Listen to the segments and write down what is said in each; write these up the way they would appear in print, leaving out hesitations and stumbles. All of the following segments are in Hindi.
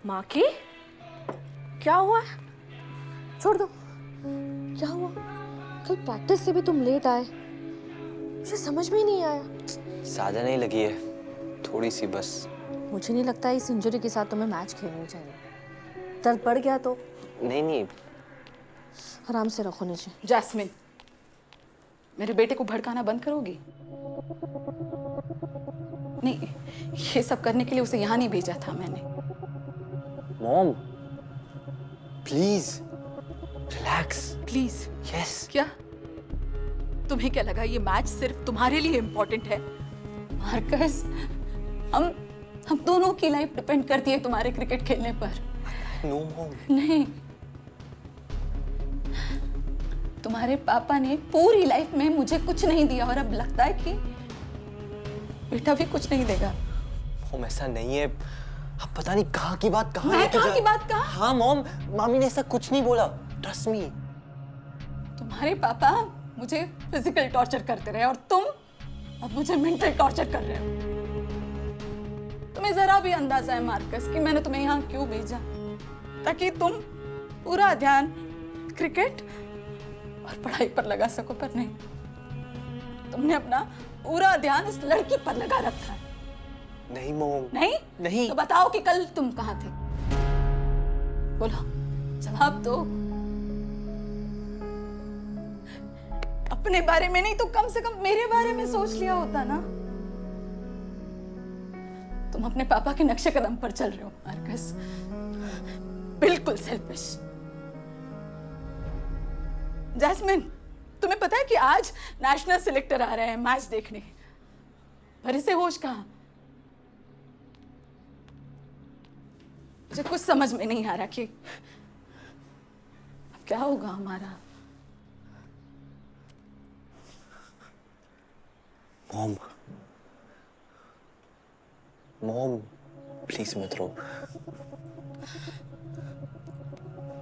माँ की क्या हुआ? छोड़ दो। क्या हुआ? कल प्रैक्टिस से भी तुम लेट आए, मुझे समझ में ही नहीं आया। ज्यादा नहीं लगी है, थोड़ी सी बस। मुझे नहीं लगता इस इंजरी के साथ तुम्हें मैच खेलनी चाहिए। दर्द बढ़ गया तो? नहीं। आराम से रखो नीचे। जैस्मिन, मेरे बेटे को भड़काना बंद करोगी? नहीं, ये सब करने के लिए उसे यहाँ नहीं भेजा था मैंने। Mom, please relax. Please? Yes. क्या तुम्हें क्या लगा ये मैच सिर्फ तुम्हारे लिए इम्पोर्टेंट है? मार्कस, हम दोनों की लाइफ डिपेंड करती है तुम्हारे क्रिकेट खेलने पर। No mom. नहीं, तुम्हारे पापा ने पूरी लाइफ में मुझे कुछ नहीं दिया और अब लगता है कि बेटा भी कुछ नहीं देगा। मॉम ऐसा नहीं है, अब पता नहीं कहाँ की बात कहाँ मैं लेके कहाँ जा। की बात कहाँ? हाँ मॉम, मामी ने ऐसा कुछ नहीं बोला, ट्रस्ट मी। तुम्हारे पापा मुझे फिजिकल टॉर्चर करते रहे और तुम अब मुझे मेंटल टॉर्चर कर रहे हो। तुम्हें जरा भी अंदाजा है मार्कस कि मैंने तुम्हें यहाँ क्यों भेजा? ताकि तुम पूरा ध्यान क्रिकेट और पढ़ाई पर लगा सको, पर नहीं, तुमने अपना पूरा ध्यान उस लड़की पर लगा रखा है। नहीं मॉम। नहीं? तो बताओ कि कल तुम कहाँ थे? बोलो, जवाब दो। अपने बारे में नहीं तो कम से कम मेरे बारे में सोच लिया होता ना। तुम अपने पापा के नक्शे कदम पर चल रहे हो मार्कस, बिल्कुल सेल्फिश। जैस्मिन, तुम्हें पता है कि आज नेशनल सिलेक्टर आ रहे हैं मैच देखने, पर इसे होश कहाँ? मुझे कुछ समझ में नहीं आ रहा कि अब क्या होगा हमारा। मॉम प्लीज मत रो।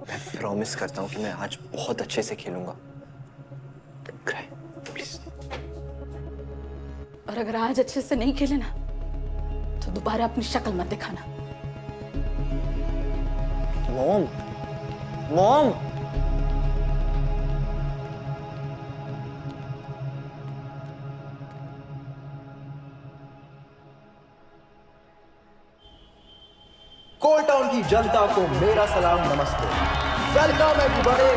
मैं प्रॉमिस करता हूँ कि मैं आज बहुत अच्छे से खेलूंगा। प्लीज। और अगर आज अच्छे से नहीं खेले ना तो दोबारा अपनी शक्ल मत दिखाना। मॉम। कोल्ड टाउन की जनता को मेरा सलाम नमस्ते। Welcome everybody.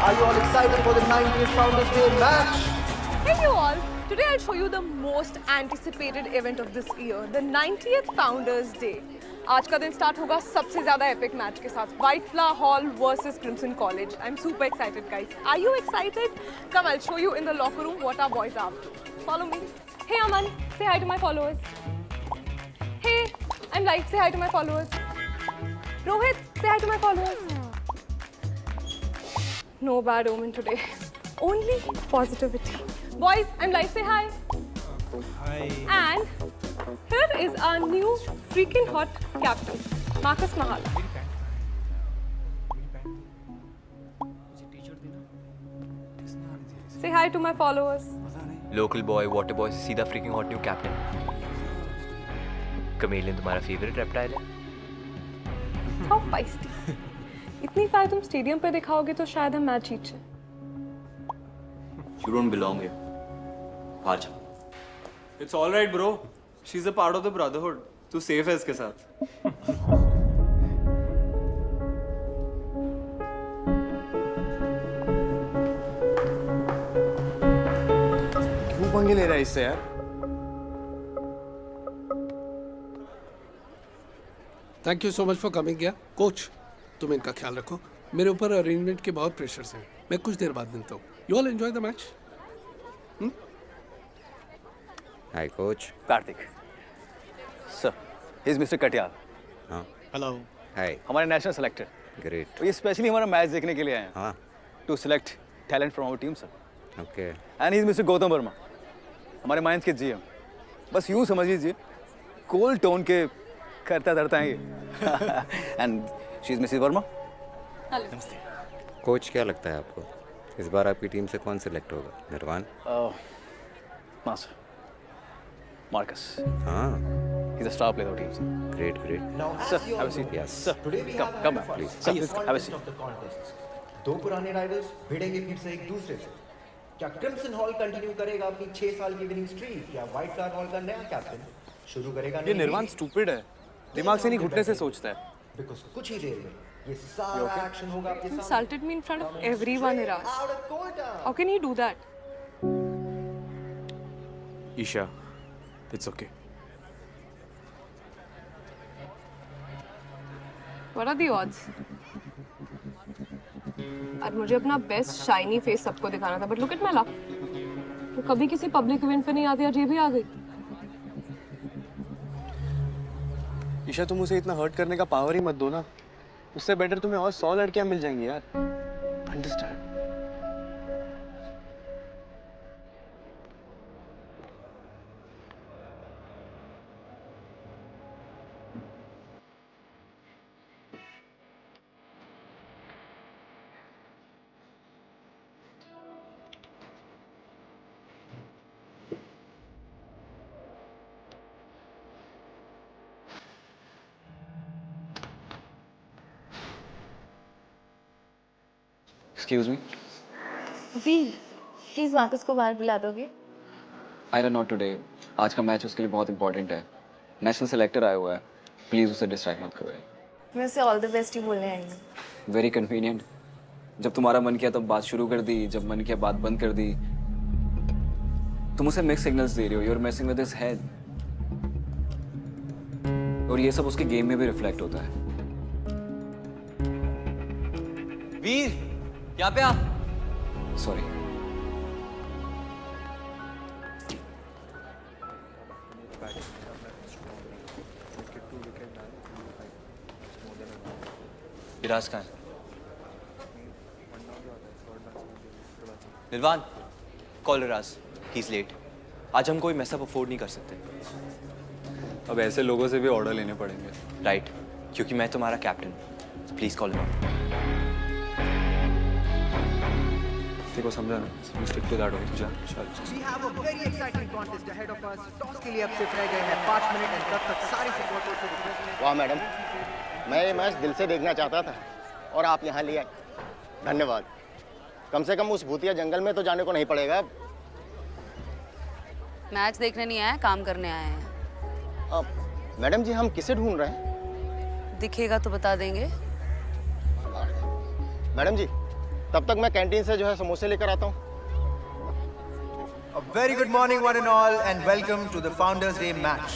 Are you all excited for the 90th Founders Day match? Hey you all! Today I'll show you the most anticipated event of this year, the 90th Founders Day. आज का दिन स्टार्ट होगा सबसे ज्यादा एपिक मैच के साथ, White Flower Hall versus Crimson College. I'm super excited, guys. Are you excited? Come, I'll show you in the locker room what our boys are up to. Follow me. Hey Aman, say hi to my followers. Hey, I'm live. Say hi to my followers. Rohit, say hi to my followers. No bad omen today. Only positivity. Boys, I'm live. Say hi. Hi. And here is our new freaking hot captain, Marcus Mahala. Say hi to my followers. Local boy, water boy से सीधा freaking hot new captain. Chameleon तुम्हारा favorite reptile है? How feisty. इतनी फायर तुम स्टेडियम पे दिखाओगे तो शायद हम मैच जीत जाएं. You don't belong here. बाहर जा. It's all right, bro. She's a part of the brotherhood. तू safe है इसके साथ. क्यों पंगे ले रहा है इससे यार? Thank you so much for coming यार। कोच, तुम इनका ख्याल रखो। मेरे ऊपर अरेंजमेंट के बहुत प्रेशर्स हैं। मैं कुछ देर बाद मिलता हूँ। You all enjoy the match. Hi coach. Kartik sir, he is mister Katiyal. हाँ हेलो। हाय। हमारे नेशनल सेलेक्टर। ग्रेट। तो ये स्पेशली हमारा मैच देखने के लिए आए हैं। हाँ। To select talent from our team sir. Okay. And he is mister Gautam Verma, हमारे माइंस के जीएम। बस यूँ समझ लीजिए कोल्ड टाउन के करता धरता है ये। And she is Mrs Verma. Hello. Coach, क्या लगता है आपको इस बार आपकी टीम से कौन सिलेक्ट होगा? निर्वाण? हाँ सर, मार्कस। हाँ, He's a star player of the team. Great, great. Now, Sir, as you have a all seat. know, Yes. today we Come, have come, the please. first Please, have a seat. of the contests. दो पुराने राइवल्स भिड़ेंगे फिर से एक दूसरे से। क्या क्रिम्सन हॉल कंटिन्यू करेगा अपनी 6 साल की विनिंग स्ट्रीक या व्हाइट फ्लावर हॉल का नया कैप्टन शुरू करेगा? ये निर्वाण स्टूपिड है, दिमाग से नहीं घुटने से सोचता है। बिकॉज़ कुछ ही देर में ये सारा एक्शन होगा आपके सामने। Insulted me in front of everyone, Iraz. Out of quota. How can he do that? Isha, it's okay. What are the odds? और मुझे अपना बेस्ट शाइनी फेस सबको दिखाना था, but look at my luck. तो कभी किसी पब्लिक इवेंट पे नहीं आती, आज ये भी आ गई। ईशा, तुम उसे इतना हर्ट करने का पावर ही मत दो ना। उससे बेटर तुम्हें और 100 लड़कियां मिल जाएंगी यार। Understand? Excuse me? Veer, please Marcus को बाहर बुला दोगे? Aira not today. आज का मैच उसके लिए बहुत इंपॉर्टेंट है। नेशनल सेलेक्टर आया हुआ है, प्लीज उसे डिस्ट्रैक्ट मत करो। मैं उसे ऑल द बेस्ट ही बोलने आई हूँ। Very convenient. जब तुम्हारा मन किया तब बात शुरू कर दी, जब मन किया बात बंद कर दी। तुम उसे मिक्स सिग्नल्स दे रही हो। You are messing with his head. और ये सब उसके गेम में भी रिफ्लेक्ट होता है। वीर, यहाँ पे आ। सॉरी। विराज कहाँ है? Nirvaan, call Viraj. He is late. आज हम कोई मैसअप अफोर्ड नहीं कर सकते। अब ऐसे लोगों से भी ऑर्डर लेने पड़ेंगे। राइट, क्योंकि मैं तुम्हारा कैप्टन। प्लीज कॉल विराज। देखो समझा ना, स्टिक टू दैट ओके। जा चल। We have a very exciting contest ahead of us. Toss के लिए अब सिर्फ रह गए हैं 5 मिनट और तब तक सारे सपोर्टर्स से रिक्वेस्ट है। वाह मैडम, मैं ये मैच दिल से देखना चाहता था और आप यहाँ ले आए, धन्यवाद। कम से कम उस भूतिया जंगल में तो जाने को नहीं पड़ेगा। मैच देखने नहीं आए, काम करने आए हैं। अब मैडम जी, हम किसे ढूंढ रहे हैं? दिखेगा तो बता देंगे। मैडम जी, तब तक मैं कैंटीन से जो है समोसे लेकर आता हूँ। A very good morning one and all and welcome to the Founders Day match.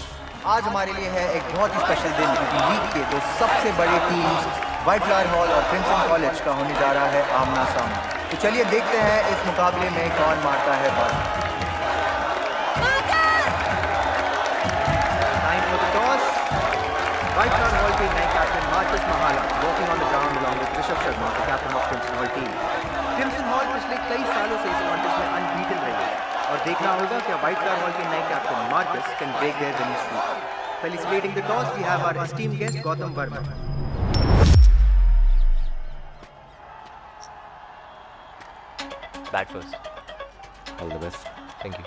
आज हमारे लिए है एक बहुत ही स्पेशल दिन क्योंकि लीग के दो सबसे बड़े टीम्स व्हाइट फ्लावर हॉल और क्रिम्सन कॉलेज का होने जा रहा है आमना सामना। तो चलिए देखते हैं इस मुकाबले में कौन मारता है बाजी। Time for the toss. White Flower Hall के नए captain Marcus Mahala walking on the ground along with Rishabh Sharma, the captain of Crimson Hall team. Crimson Hall पिछले कई सालों से इस कॉन्टेस्ट में अनबीटन रही है और देखना होगा कि White Flower Hall के नए captain Marcus can break their winning streak. Felicitating the toss, we have our esteemed guest Gautam Verma. Bat first. All the best. Thank you.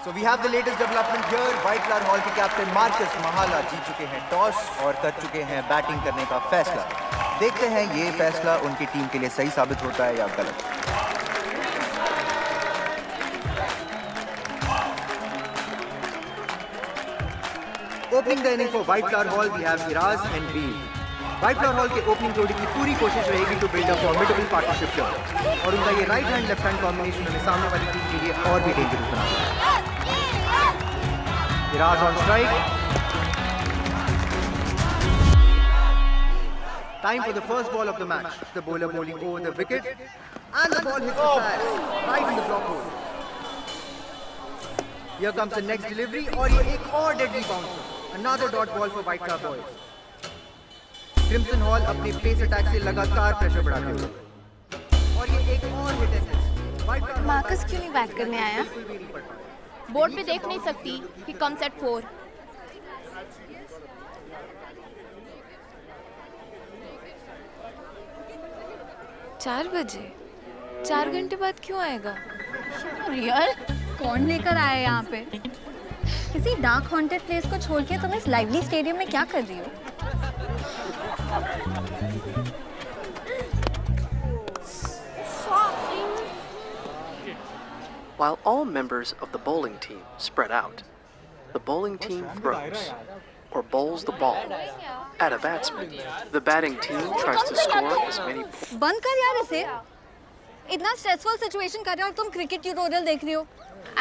So we have the latest development here. White Flower Hall के कैप्टन मार्कस महाला जीत चुके हैं टॉस और कर चुके हैं बैटिंग करने का फैसला। देखते हैं ये फैसला उनकी टीम के लिए सही साबित होता है या गलत। Opening the inning for White Flower Hall, we have Iraz and Veer. White Flower Hall के ओपनिंग जोड़ी की पूरी कोशिश रहेगी to build a formidable partnership here और उनका ये right hand left hand combination उन्हें सामने वाली टीम के लिए और भी डेंजरस बना देगा। Iraz on strike. Time for the first ball of the match. The bowler bowling over the wicket and the ball hits the pad right in the block hole. Here comes the next delivery और ये एक और deadly bouncer. Another dot ball for White Flower boys. Crimson Hall अपने पेस अटैक से लगातार प्रेशर बढ़ाते हुए और ये एक और हिट एंड मिस। मार्कस क्यों नहीं बैट करने आया? बोर्ड पे देख नहीं सकती कि कम्स एट 4। चार बजे? 4 घंटे बाद क्यों आएगा? रियल? कौन लेकर आया यहाँ पे? किसी डार्क हॉन्टेड प्लेस को छोड़ के तुम इस लाइवली स्टेडियम में क्या कर रही हो? While all members of the bowling team spread out, the bowling team throws or bowls the ball at a batsman. The batting team tries to score as many. बंद कर यार इसे। इतना स्ट्रेसफुल सिचुएशन कर रहे हो और तुम क्रिकेट ट्यूटोरियल देख रही हो।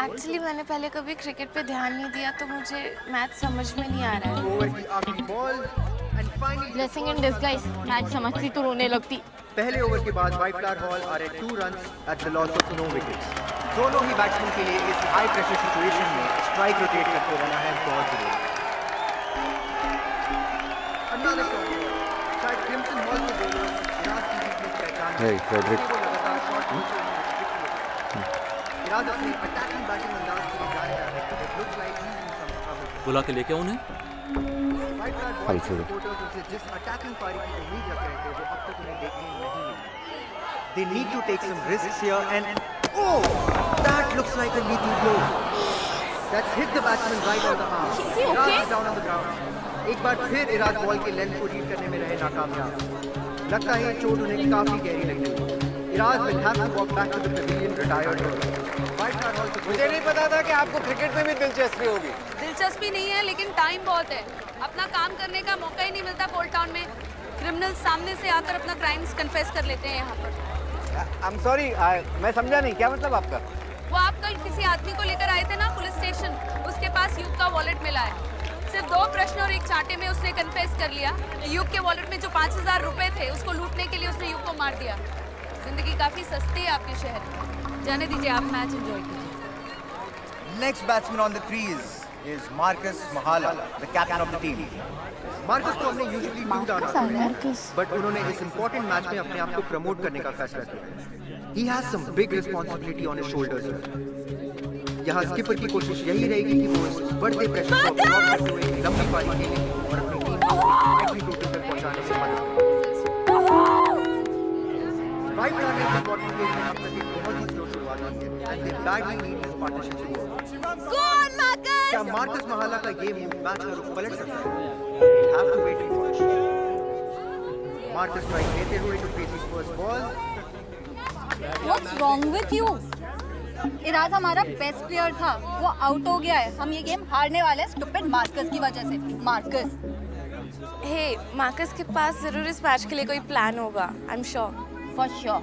एक्चुअली मैंने पहले कभी क्रिकेट पे ध्यान नहीं दिया तो मुझे मैच समझ में नहीं आ रहा है। ब्लेसिंग इन डिस्गाइज, मैच समझती तो रोने लगती। पहले ओवर के बाद white flower hall are at 2 runs at the loss of no wickets. दोनों ही बैट्समैन के लिए इस हाई प्रेशर सिचुएशन में स्ट्राइक रोटेट करते रहना है बहुत जरूरी। Another shot. शायद क्रिम्सन हॉल के बॉलर इराद की वीकनेस पहचान Hey, Frederick. इराद अपने अटैकिंग बैटिंग अंदाज के लिए जाने जा रहे हैं। It looks like he's in some trouble. बुला के लेके उन्हें व्हाइट फ्लैग बॉल के सपोर्टर्स उनसे जिस अटैकिंग पारी की उम्मीद रख रहे थे वो अब तक उन्हें देखने नहीं मिली। They need to take some risks here and oh, that looks like a lethal blow. That's hit the batsman right on the arm. Irad is down on the ground. एक बार फिर इराद बॉल के लेंथ को रीड करने में रहे नाकामयाब। लगता है चोट उन्हें काफी गहरी लगी। इराद will have to walk back to the pavilion retired. White flag ball से मुझे नहीं पता था कि आपको क्रिकेट में भी दिलचस्पी होगी। दिलचस्पी नहीं है लेकिन टाइम बहुत है। अपना काम करने का मौका ही नहीं मिलता पोर्ट टाउन में। क्रिमिनल्स सामने से आकर अपना क्राइम्स कन्फेस कर लेते हैं यहाँ पर। I'm sorry, मैं समझा नहीं, क्या मतलब आपका? वो आप कल किसी आदमी को लेकर आए थे ना पुलिस स्टेशन, उसके पास युग का वॉलेट मिला है। सिर्फ 2 प्रश्न और एक चांटे में उसने कन्फेस कर लिया। युग के वॉलेट में जो 5000 रुपए थे उसको लूटने के लिए उसने युग को मार दिया। जिंदगी काफी सस्ती है आपके शहर में। जाने दीजिए, आप मैच एंजॉय कीजिए। Next batsman on the crease is Marcus Mahala, the captain of the team. Marcus को हमने यूजुअली 2 डाला था, बट उन्होंने इस इंपॉर्टेंट मैच में अपने आप को प्रमोट करने का फैसला किया। He has some big responsibility on his shoulders. यहाँ स्किपर की कोशिश यही रहेगी कि वो इस बढ़ते प्रेशर को absorb करते हुए एक लंबी पारी खेले और अपनी टीम को फाइनल टोटल तक पहुंचाने में मदद करें। व्हाइट फ्लैग ने इंपॉर्टेंट प्लेस में अब तक एक बहुत ही स्लो शुरुआत की है and they badly need this partnership to work. Go on, Marcus! क्या मार्कस महाला का ये मूव मैच का रुख पलट सकता है? We'll have to wait and watch. Marcus strike लेते हुए to face his first ball. What's wrong with you? इराद हमारा बेस्ट प्लेयर था, वो आउट हो गया है। हम ये गेम हारने वाले हैं स्टूपिड मार्कस की वजह से। मार्कस, हे, मार्कस के पास जरूर इस मैच के लिए कोई प्लान होगा। I am sure. For sure.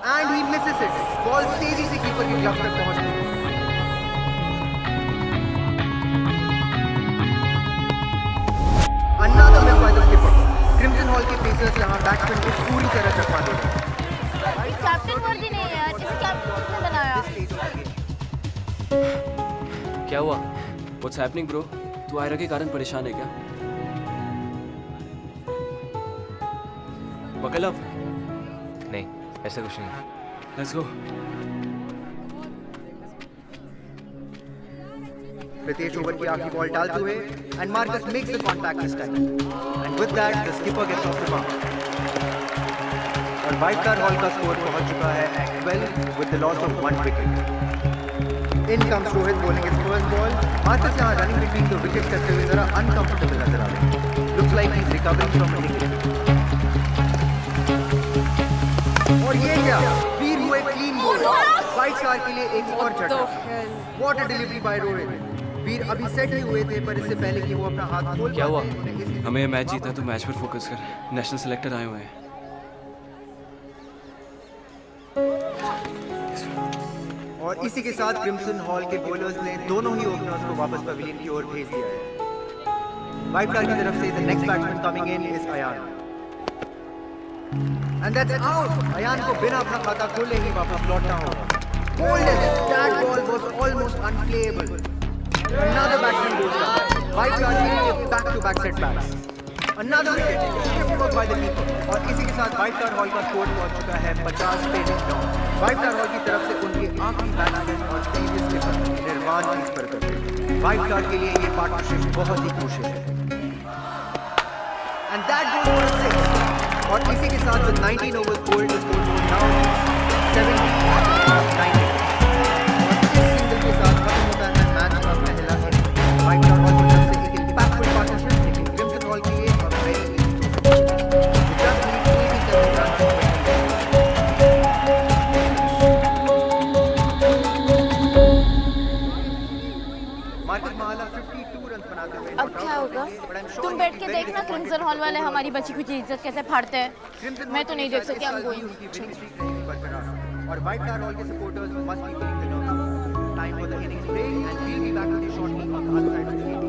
And he misses it. Ball तेजी से कीपर के ग्लव तक पहुंचती है। Another miss by the skipper. Crimson hall के पेसर्स यहाँ बैट्समैन को पूरी तरह चकमा देते हैं। कैप्टन वर्दी नहीं है यार, इसे कैप्टन किसने बनाया? क्या हुआ? What's happening, bro? तू आयरा के कारण परेशान है क्या? Buckle up. नहीं, ऐसा कुछ नहीं। Let's go. प्रत्येक ओवर की आखिरी बॉल डालते हुए and Marcus makes the contact this time. And with that, the skipper gets off the mark. और व्हाइट फ्लैग हॉल का स्कोर पहुंच चुका है at 12 with the loss of 1 wicket. In comes Rohit bowling his first ball. Marcus यहाँ running between the wickets करते हुए जरा uncomfortable नजर आ रहे हैं. Looks like he's recovering from a nick. और ये क्या? वीर हुए clean ball. व्हाइट स्टार के लिए एक और झटका. What a delivery by Rohit. वीर अभी सेट ही हुए थे पर इससे पहले कि वो अपना हाथ खोल क्या हुआ? हमें ये मैच जीता तो मैच पर फोकस कर। नेशनल सिलेक्टर आए हुए हैं। और इसी के साथ क्रिम्सन हॉल के बॉलर्स ने दोनों ही ओपनर्स को वापस पवेलियन की ओर भेज दिया है। व्हाइट फ्लैग की तरफ से the next batsman coming in is Ayaan. And that's out. Ayaan को बिना अपना खाता खोले ही वापस लौटना होगा। That ball was almost unplayable. Another batsman goes down. White flag के लिए back-to-back setbacks. Another wicket. Swift work by the keeper. और इसी के साथ व्हाइट फ्लैग हॉल का स्कोर पहुंच चुका है 50 पे 9। व्हाइट फ्लैग हॉल की तरफ से उनके आखिरी बैट्समैन और तेज स्किपर निर्वाण चीज पर करते हैं। व्हाइट फ्लैग के लिए ये पार्टनरशिप बहुत ही क्रूशियल है। And that goes for 6. और इसी के साथ 19 overs bowled, the score was now 70-90. और इस सिंगल के साथ खत्म होता है मैच का पहला इनिंग। व्हाइट टॉन हॉल की तरफ से एक इंपैक्टफुल पार्टनरशिप, लेकिन क्रिम्सन हॉल के लिए a very easy choice. Just need 87 runs to win the game. Marcus Mahala 52 run बनाते हुए अब क्या होगा? तुम बैठ के देखना क्रिम्सन हॉल वाले हमारी बची कुछ इज्जत कैसे फाड़ते हैं। मैं तो नहीं देख सकती। I'm going. और व्हाइट स्टार हॉल के supporters must be feeling the nervous. Time for the innings break and we'll be back with you shortly on the other side of the field.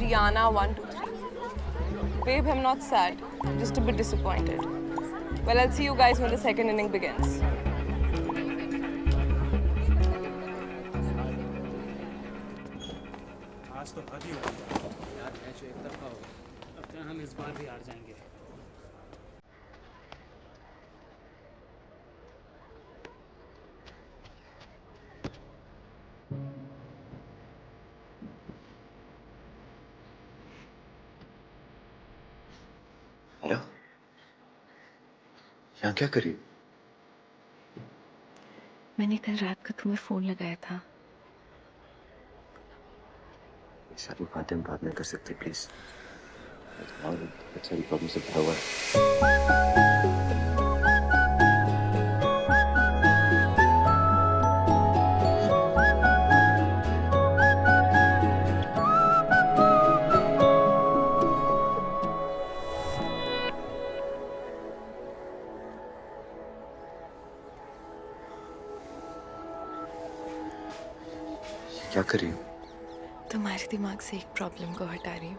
@Rihanna123. Babe, I'm not sad, just a bit disappointed. Well, I'll see you guys when the second inning begins. आज तो हद ही हो गया यार, मैच एक तरफा हो गया। अब क्या हम इस बार भी हार जाएंगे? हेलो, यहाँ क्या करी? मैंने कल रात को तुम्हें फोन लगाया था। ये सारी बातें हम बाद में कर सकते प्लीज। सारी प्रॉब्लम से भरा हुआ है। क्या कर रही हो? तुम्हारे दिमाग से एक प्रॉब्लम को हटा रही हूँ।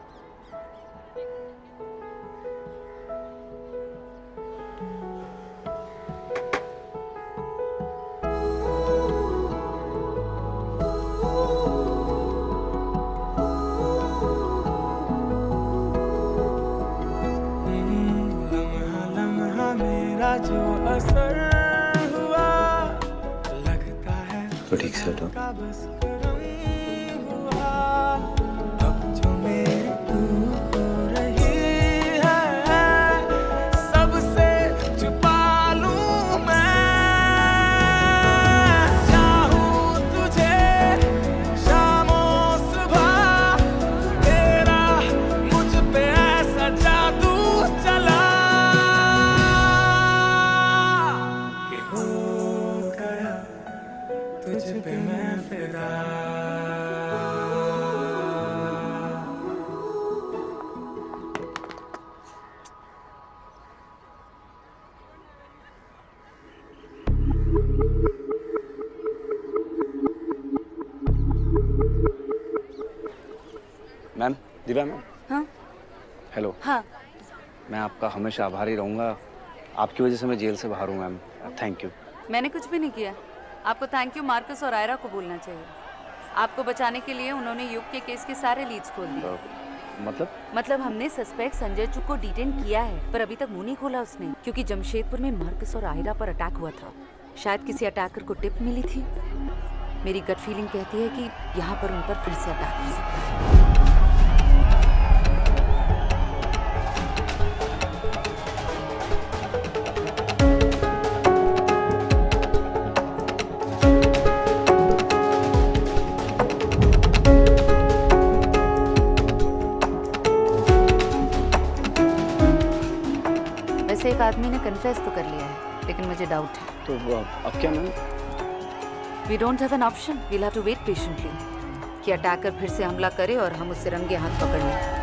लम्हा लम्हा मेरा जो असर हुआ, लगता है तो ठीक से हटो। Ma'am, Divya ma'am. हाँ हेलो। हाँ, मैं आपका हमेशा आभारी रहूँगा। आपकी वजह से मैं जेल से बाहर हूँ मैम। Thank you. मैंने कुछ भी नहीं किया। आपको थैंक यू मार्कस और आयरा को बोलना चाहिए। आपको बचाने के लिए उन्होंने युग के केस के सारे लीड्स खोल दिए। मतलब हमने सस्पेक्ट संजय चुग को डिटेन किया है, पर अभी तक मुंह नहीं खोला उसने, क्योंकि जमशेदपुर में मार्कस और आयरा पर अटैक हुआ था। शायद किसी अटैकर को टिप मिली थी। मेरी गट फीलिंग कहती है कि यहाँ पर उन पर फिर से अटैक हो सकता है। वैसे एक आदमी ने कन्फेस तो कर लिया है, लेकिन मुझे डाउट है। तो अब क्या ma'am? We don't have an option. We'll have to wait patiently कि अटैकर फिर से हमला करे और हम उससे रंगे हाथ पकड़ लें।